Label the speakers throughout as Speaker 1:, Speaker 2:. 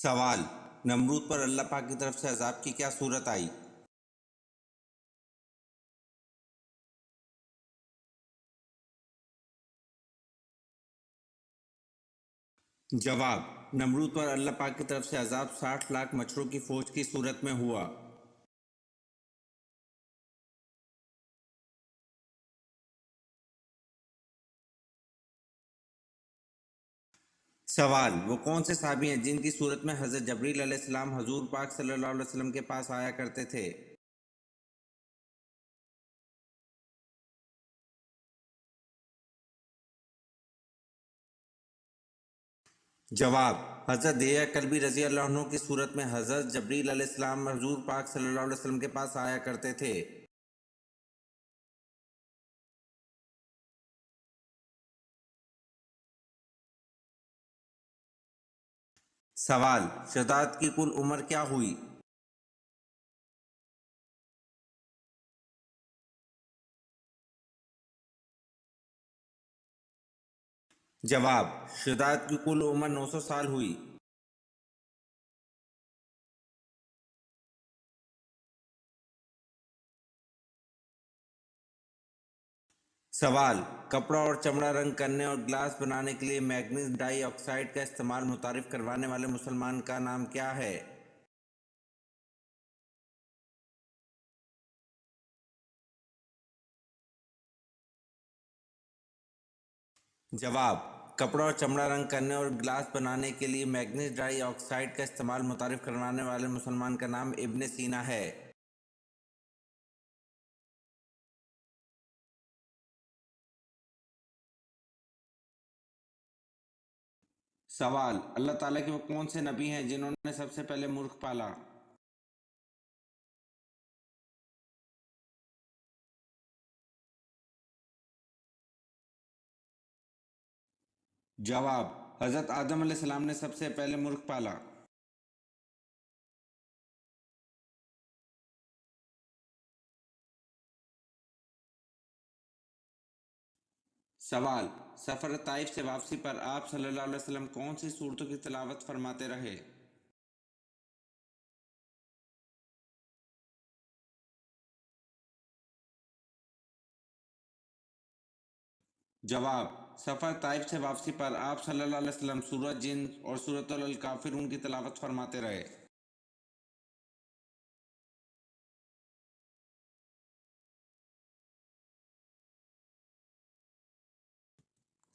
Speaker 1: سوال: نمرود پر اللہ پاک کی طرف سے عذاب کی کیا صورت آئی؟ جواب: نمرود پر اللہ پاک کی طرف سے عذاب 60 لاکھ مچھروں کی فوج کی صورت میں ہوا۔ سوال: وہ کون سے صحابی ہیں جن کی صورت میں حضرت جبریل علیہ السلام حضور پاک صلی اللہ علیہ وسلم کے پاس آیا کرتے تھے؟ جواب: حضرت دحیہ کلبی رضی اللہ عنہ کی صورت میں حضرت جبریل علیہ السلام حضور پاک صلی اللہ علیہ وسلم کے پاس آیا کرتے تھے۔ سوال: شہداء کی کل عمر کیا ہوئی؟ جواب: شہداء کی کل عمر 900 سال ہوئی۔ سوال: کپڑا اور چمڑا رنگ کرنے اور گلاس بنانے کے لیے مینگنیز ڈائی آکسائڈ کا استعمال متعارف کروانے والے مسلمان کا نام کیا ہے؟ جواب: کپڑا اور چمڑا رنگ کرنے اور گلاس بنانے کے لیے مینگنیز ڈائی آکسائڈ کا استعمال متعارف کروانے والے مسلمان کا نام ابن سینا ہے۔ سوال: اللہ تعالیٰ کے وہ کون سے نبی ہیں جنہوں نے سب سے پہلے مرغ پالا؟ جواب: حضرت آدم علیہ السلام نے سب سے پہلے مرغ پالا۔ سوال: سفر طائف سے واپسی پر آپ صلی اللہ علیہ وسلم کون سی صورتوں کی تلاوت فرماتے رہے؟ جواب: سفر طائف سے واپسی پر آپ صلی اللہ علیہ وسلم سورۃ جن اور سورۃ الکافرون کی تلاوت فرماتے رہے۔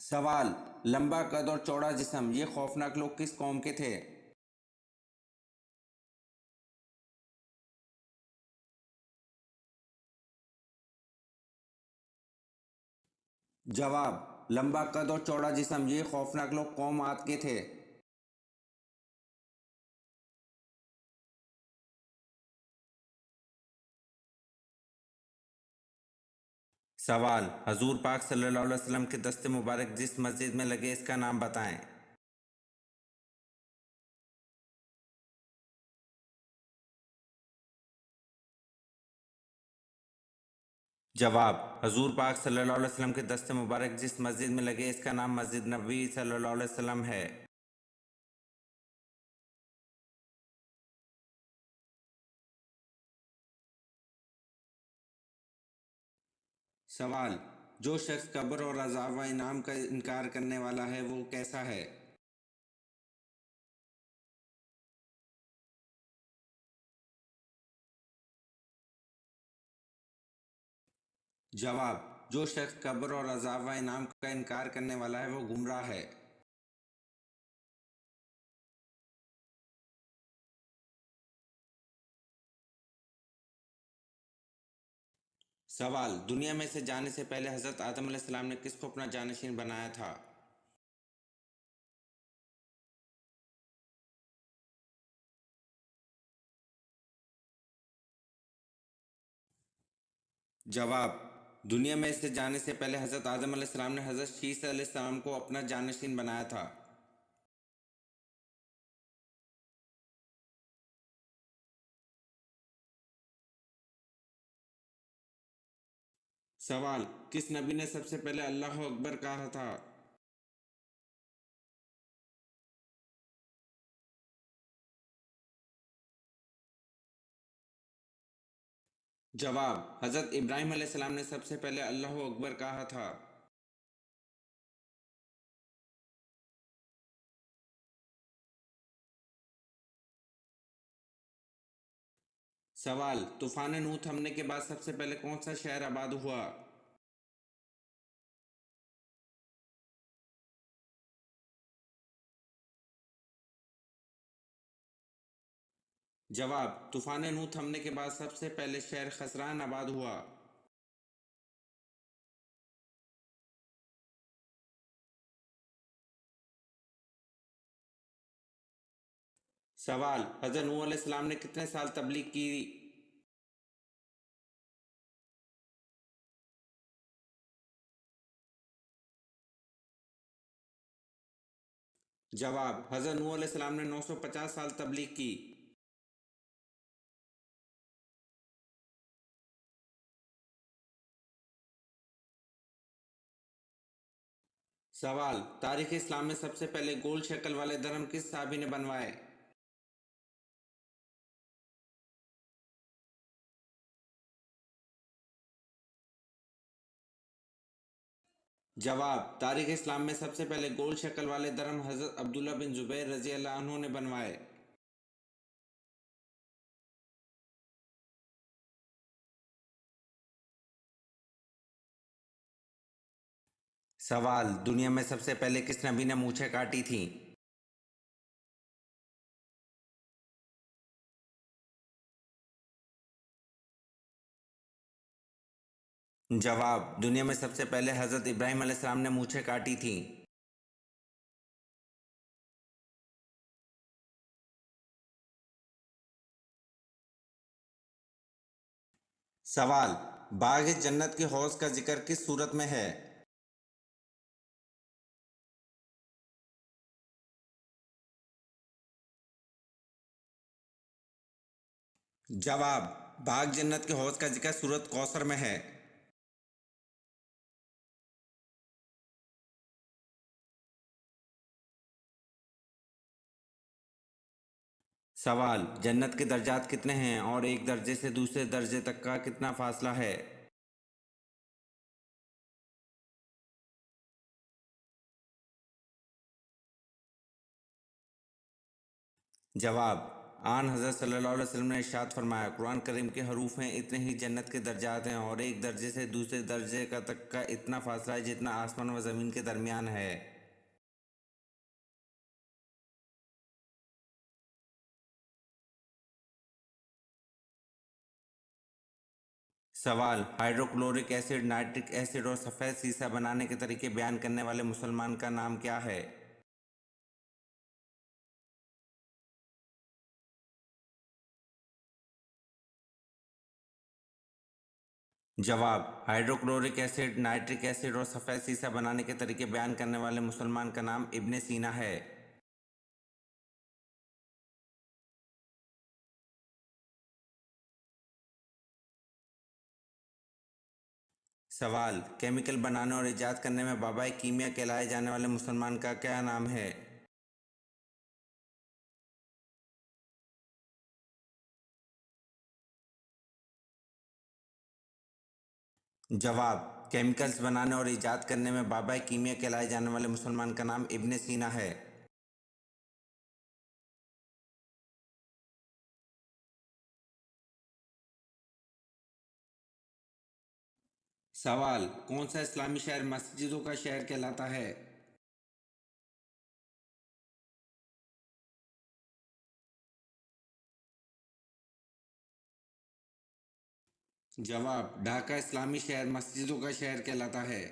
Speaker 1: سوال: لمبا قد اور چوڑا جسم یہ خوفناک لوگ کس قوم کے تھے؟ جواب: لمبا قد اور چوڑا جسم یہ خوفناک لوگ قوم عاد کے تھے۔ سوال: حضور پاک صلی اللہ علیہ وسلم کے دست مبارک جس مسجد میں لگے اس کا نام بتائیں۔ جواب: حضور پاک صلی اللہ علیہ وسلم کے دست مبارک جس مسجد میں لگے اس کا نام مسجد نبوی صلی اللہ علیہ وسلم ہے۔ سوال: جو شخص قبر اور عذاب و انعام کا انکار کرنے والا ہے وہ کیسا ہے؟ جواب: جو شخص قبر اور عذاب و انعام کا انکار کرنے والا ہے وہ گمراہ ہے۔ سوال: دنیا میں سے جانے سے پہلے حضرت آدم علیہ السلام نے کس کو اپنا جانشین بنایا تھا؟ جواب: دنیا میں سے جانے سے پہلے حضرت آدم علیہ السلام نے حضرت شیث علیہ السلام کو اپنا جانشین بنایا تھا۔ سوال: کس نبی نے سب سے پہلے اللہ اکبر کہا تھا؟ जवाब: हजरत इब्राहिम अलैहिस्सलाम ने सबसे पहले अल्लाह अकबर कहा था। सवाल: तूफान नूह थमने के बाद सबसे पहले कौन सा शहर आबाद हुआ? जवाब: तूफान नूह थमने के बाद सबसे पहले शहर खसरान आबाद हुआ। सवाल: हजरत नूह अलैहिस्सलाम ने कितने साल तबलीग की? जवाब: हजरत नूह अलैहिस्सलाम ने 950 साल तबलीग की। सवाल: तारीख इस्लाम में सबसे पहले गोल शक्ल वाले धर्म किस साहबी ने बनवाए? जवाब: तारीख इस्लाम में सबसे पहले गोल शक्ल वाले धर्म हजरत अब्दुल्ला बिन जुबैर रजी अल्लाह अन्हु ने बनवाए। सवाल: दुनिया में सबसे पहले किस नबी ने मूछें काटी थीं? जवाब: दुनिया में सबसे पहले हजरत इब्राहिम अलैहिस्सलाम ने मूछें काटी थीं। सवाल: बाग जन्नत के हौज का जिक्र किस सूरत में है? जवाब: बाग जन्नत के हौज का जिक्र सूरत कौसर में है। सवाल: जन्नत के दर्जात कितने हैं और एक दर्जे से दूसरे दर्जे तक का कितना फासला है? जवाब: आन हज़रत सल्लल्लाहु अलैहि वसल्लम ने इरशाद फरमाया, कुरान करीम के हरूफ हैं इतने ही जन्नत के दर्जात हैं और एक दर्जे से दूसरे दर्जे का तक का इतना फासला है जितना आसमान व ज़मीन के दरमियान है। सवाल: हाइड्रोक्लोरिक एसिड, नाइट्रिक एसिड और सफ़ेद सीसा बनाने के तरीके बयान करने वाले मुसलमान का नाम क्या है? जवाब: हाइड्रोक्लोरिक एसिड, नाइट्रिक एसिड और सफ़ेद सीसा बनाने के तरीके बयान करने वाले मुसलमान का नाम इब्ने सीना है। सवाल: केमिकल बनाने और ईजाद करने में बाबाए कीमिया कहलाए जाने वाले मुसलमान का क्या नाम है? जवाब: केमिकल्स बनाने और ईजाद करने में बाबाए कीमिया कहलाए जाने वाले मुसलमान का नाम इब्ने सीना है। सवाल: कौन सा इस्लामी शहर मस्जिदों का शहर कहलाता है? जवाब: ढाका इस्लामी शहर मस्जिदों का शहर कहलाता है।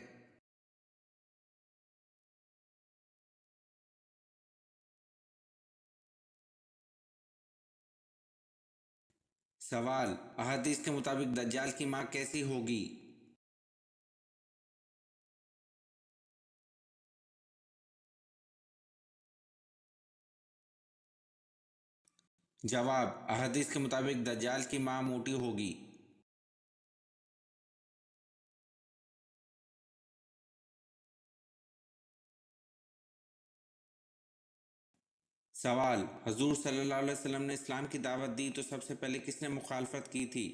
Speaker 1: सवाल: अहादीस के मुताबिक दज्जाल की मां कैसी होगी? जवाब: अहादीस के मुताबिक दज्जाल की मां मोटी होगी। सवाल: हजूर सल्लल्लाहु अलैहि वसल्लम ने इस्लाम की दावत दी तो सबसे पहले किसने मुखालफत की थी?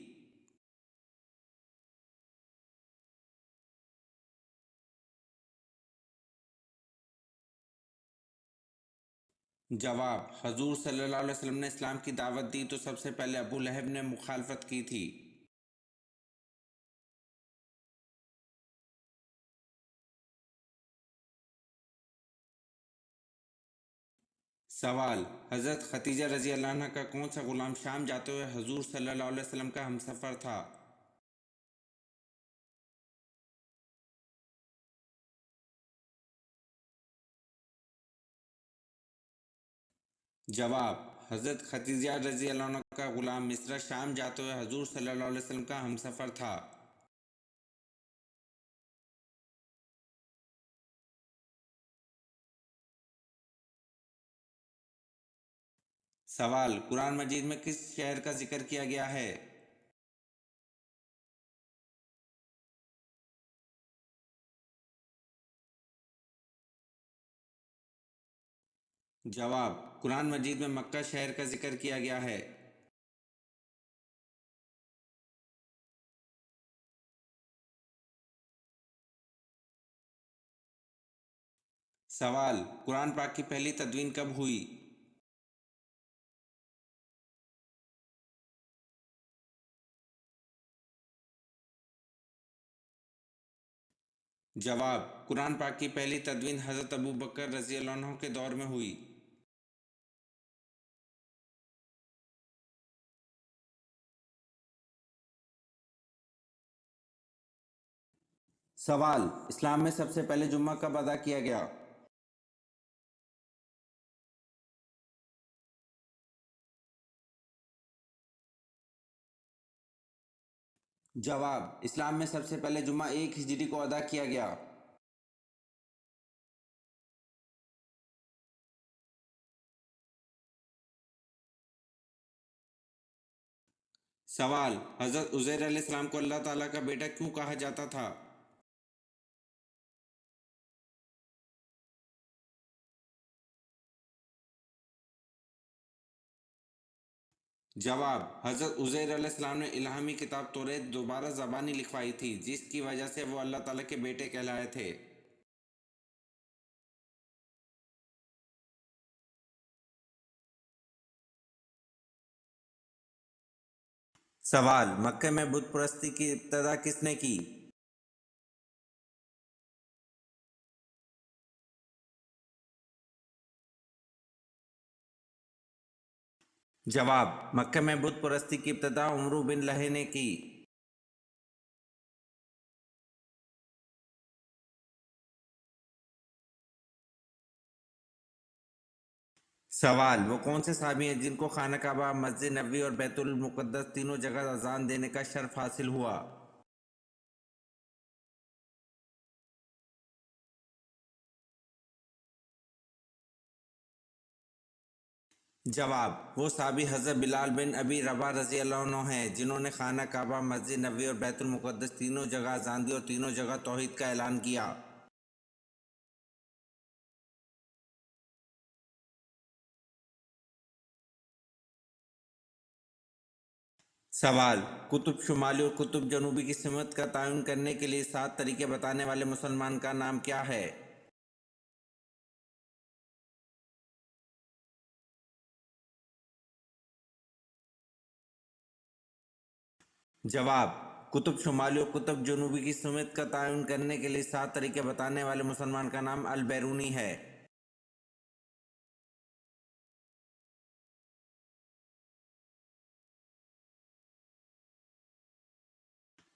Speaker 1: جواب: حضور صلی اللہ علیہ وسلم نے اسلام کی دعوت دی تو سب سے پہلے ابو لہب نے مخالفت کی تھی۔ سوال: حضرت خدیجہ رضی اللہ عنہ کا کون سا غلام شام جاتے ہوئے حضور صلی اللہ علیہ وسلم کا ہمسفر تھا؟ جواب: حضرت خدیجہ رضی اللہ عنہ کا غلام مصر شام جاتے ہوئے حضور صلی اللہ علیہ وسلم کا ہمسفر تھا۔ سوال: قرآن مجید میں کس شہر کا ذکر کیا گیا ہے؟ جواب: قرآن مجید میں مکہ شہر کا ذکر کیا گیا ہے۔ سوال: قرآن پاک کی پہلی تدوین کب ہوئی؟ جواب: قرآن پاک کی پہلی تدوین حضرت ابو بکر رضی اللہ عنہ کے دور میں ہوئی۔ سوال: اسلام میں سب سے پہلے جمعہ کب ادا کیا گیا؟ جواب: اسلام میں سب سے پہلے جمعہ 1 ہجری کو ادا کیا گیا۔ سوال: حضرت عزیر علیہ السلام کو اللہ تعالیٰ کا بیٹا کیوں کہا جاتا تھا؟ جواب: حضرت عزیر علیہ السلام نے الہامی کتاب توریت دوبارہ زبانی لکھوائی تھی، جس کی وجہ سے وہ اللہ تعالیٰ کے بیٹے کہلائے تھے۔ سوال: مکہ میں بت پرستی کی ابتدا کس نے کی؟ جواب: مکہ میں بت پرستی کی ابتدا عمرو بن لہے نے کی۔ سوال: وہ کون سے صحابی ہیں جن کو خانہ کعبہ، مسجد نبوی اور بیت المقدس تینوں جگہ اذان دینے کا شرف حاصل ہوا؟ جواب: وہ صحابی حضرت بلال بن ابی رباح رضی اللہ عنہ ہیں جنہوں نے خانہ کعبہ، مسجد نبوی اور بیت المقدس تینوں جگہ اذان دی اور تینوں جگہ توحید کا اعلان کیا۔ سوال: قطب شمالی اور قطب جنوبی کی سمت کا تعین کرنے کے لیے 7 طریقے بتانے والے مسلمان کا نام کیا ہے؟ جواب: قطب شمالی اور قطب جنوبی کی سمت کا تعین کرنے کے لیے 7 طریقے بتانے والے مسلمان کا نام البیرونی ہے۔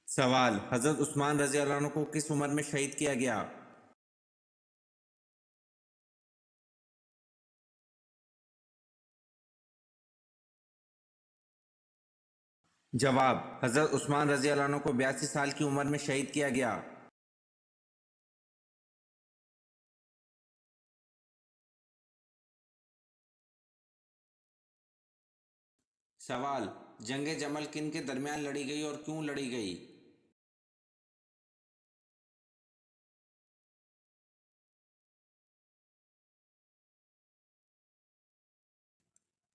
Speaker 1: سوال: حضرت عثمان رضی اللہ عنہ کو کس عمر میں شہید کیا گیا؟ جواب: حضرت عثمان رضی اللہ عنہ کو 82 سال کی عمر میں شہید کیا گیا۔ سوال: جنگ جمل کن کے درمیان لڑی گئی اور کیوں لڑی گئی؟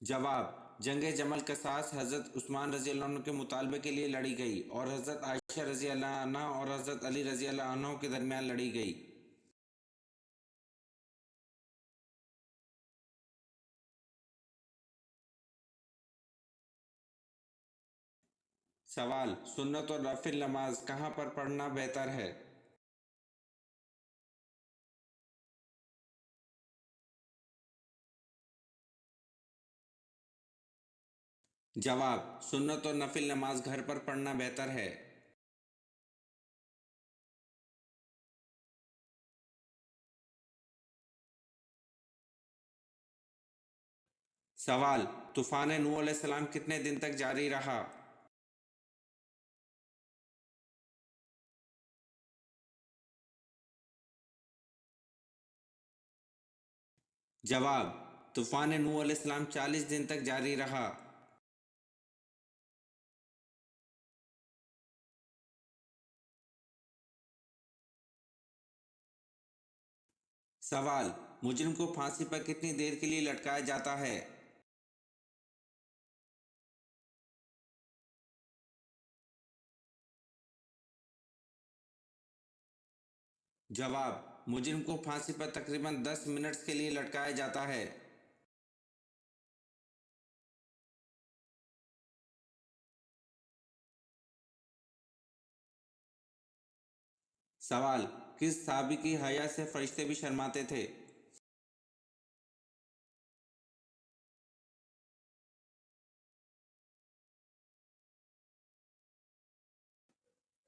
Speaker 1: جواب: جنگ جمل قصاص حضرت عثمان رضی اللہ عنہ کے مطالبے کے لیے لڑی گئی اور حضرت عائشہ رضی اللہ عنہ اور حضرت علی رضی اللہ عنہ کے درمیان لڑی گئی۔ सवाल, सुन्नत और नफिल नमाज कहाँ पर पढ़ना बेहतर है? जवाब, सुन्नत और नफिल नमाज घर पर पढ़ना बेहतर है। सवाल, तूफान नूह अलैहिस्सलाम कितने दिन तक जारी रहा? जवाब, तूफान नूह अलैहिस्सलाम 40 दिन तक जारी रहा। सवाल, मुजरिम को फांसी पर कितनी देर के लिए लटकाया जाता है? जवाब, मुजरिम को फांसी पर तकरीबन 10 मिनट के लिए लटकाया जाता है। सवाल, किस साहबी की हया से फरिश्ते भी शर्माते थे?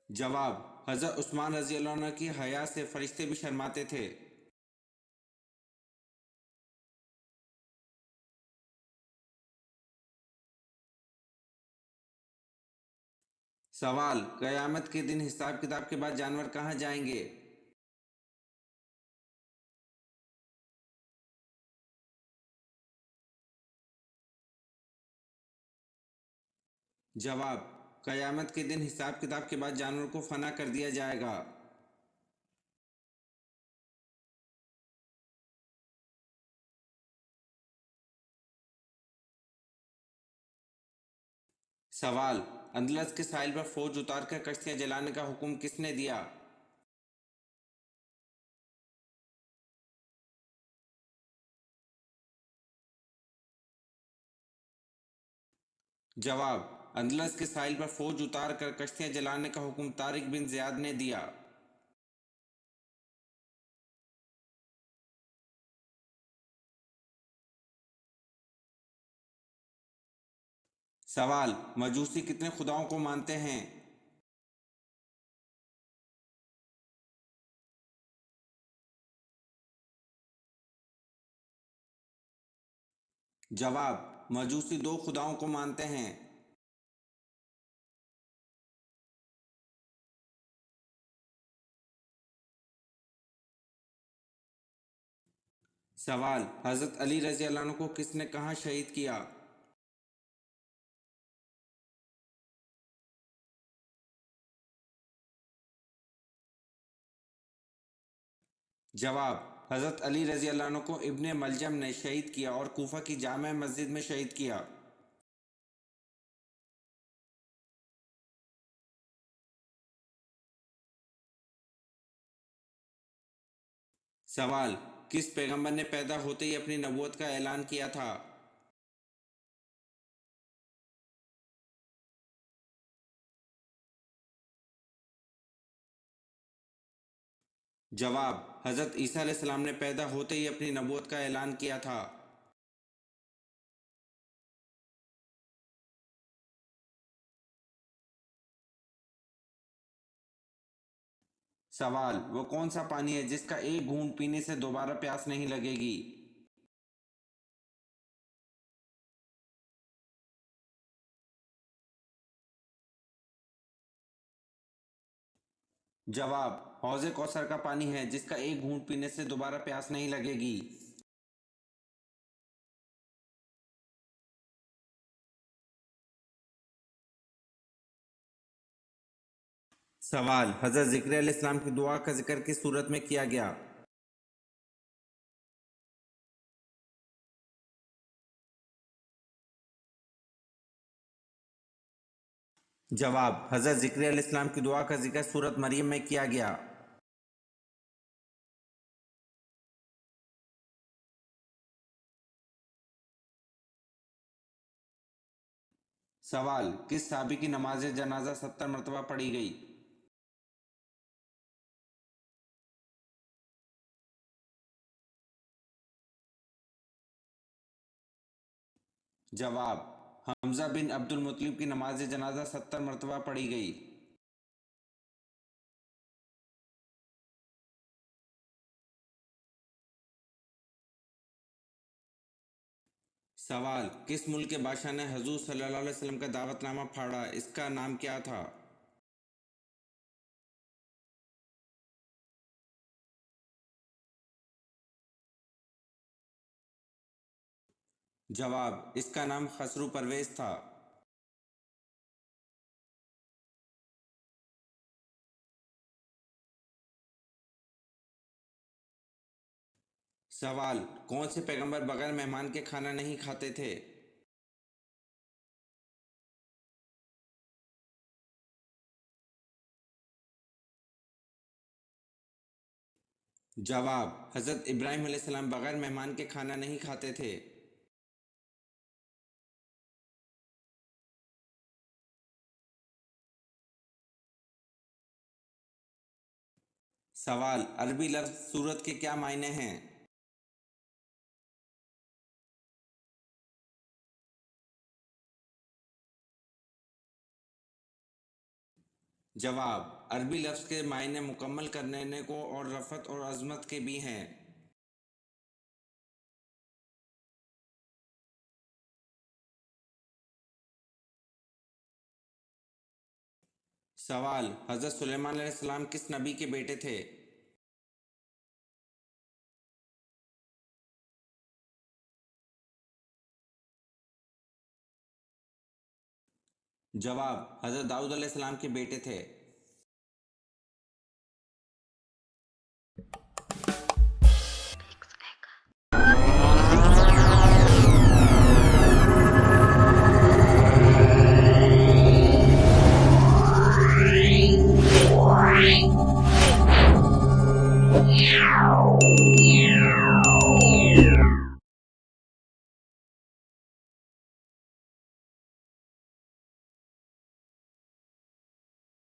Speaker 1: जवाब, हज़रत उस्मान रज़ी अल्लाह अन्हु की हया से फरिश्ते भी शर्माते थे। सवाल, क़यामत के दिन हिसाब किताब के बाद जानवर कहाँ जाएंगे? जवाब, क़यामत के दिन हिसाब किताब के बाद जानवर को फना कर दिया जाएगा। सवाल, अंदलस के साहिल पर फौज उतारकर कश्तियां जलाने का हुक्म किसने दिया? जवाब, अंदलस के साहिल पर फौज उतारकर कश्तियां जलाने का हुक्म तारिक बिन ज़ियाद ने दिया। सवाल, मजूसी कितने खुदाओं को मानते हैं? जवाब, मजूसी 2 खुदाओं को मानते हैं। सवाल, हज़रत अली रज़ी अल्लाह अन्हु को किसने कहाँ शहीद किया? जवाब, हज़रत अली रज़ी अल्लाह अन्हु को इब्ने मलजम ने शहीद किया और कूफा की जामे मस्जिद में शहीद किया। सवाल, किस पैगंबर ने पैदा होते ही अपनी नबूवत का ऐलान किया था? जवाब, हज़रत ईसा अलैहिस्सलाम ने पैदा होते ही अपनी नबूवत का ऐलान किया था। सवाल, वो कौन सा पानी है जिसका एक घूंट पीने से दोबारा प्यास नहीं लगेगी? जवाब, हौज़े कौसर का पानी है जिसका एक घूंट पीने से दोबारा प्यास नहीं लगेगी। सवाल, हज़रत ज़िक्र अलैहिस्सलाम की दुआ का जिक्र किस सूरत में किया गया? जवाब, हज़रत ज़िक्र अलैहिस्सलाम की दुआ का जिक्र सूरत मरियम में किया गया। सवाल, किस सहाबी की नमाज जनाजा 70 मरतबा पढ़ी गई? जवाब, हमजा बिन अब्दुल मुत्तलिब की नमाज जनाजा 70 मरतबा पढ़ी गई। सवाल, किस मुल्क के बादशाह ने हजूर सल्लल्लाहु अलैहि वसल्लम का दावतनामा फाड़ा, इसका नाम क्या था? जवाब, इसका नाम खसरू परवेज था। सवाल, कौन से पैगंबर बगैर मेहमान के खाना नहीं खाते थे? जवाब, हज़रत इब्राहिम अलैहिस्सलाम बगैर मेहमान के खाना नहीं खाते थे। सवाल, अरबी लफ्ज़ सूरत के क्या मायने हैं? जवाब, अरबी लफ्ज़ के मायने मुकम्मल करने को और रफ़त और अज़मत के भी हैं। सवाल, हज़रत सुलेमान अलैहिस्सलाम किस नबी के बेटे थे? जवाब, हज़रत दाऊद अलैहिस्सलाम के बेटे थे।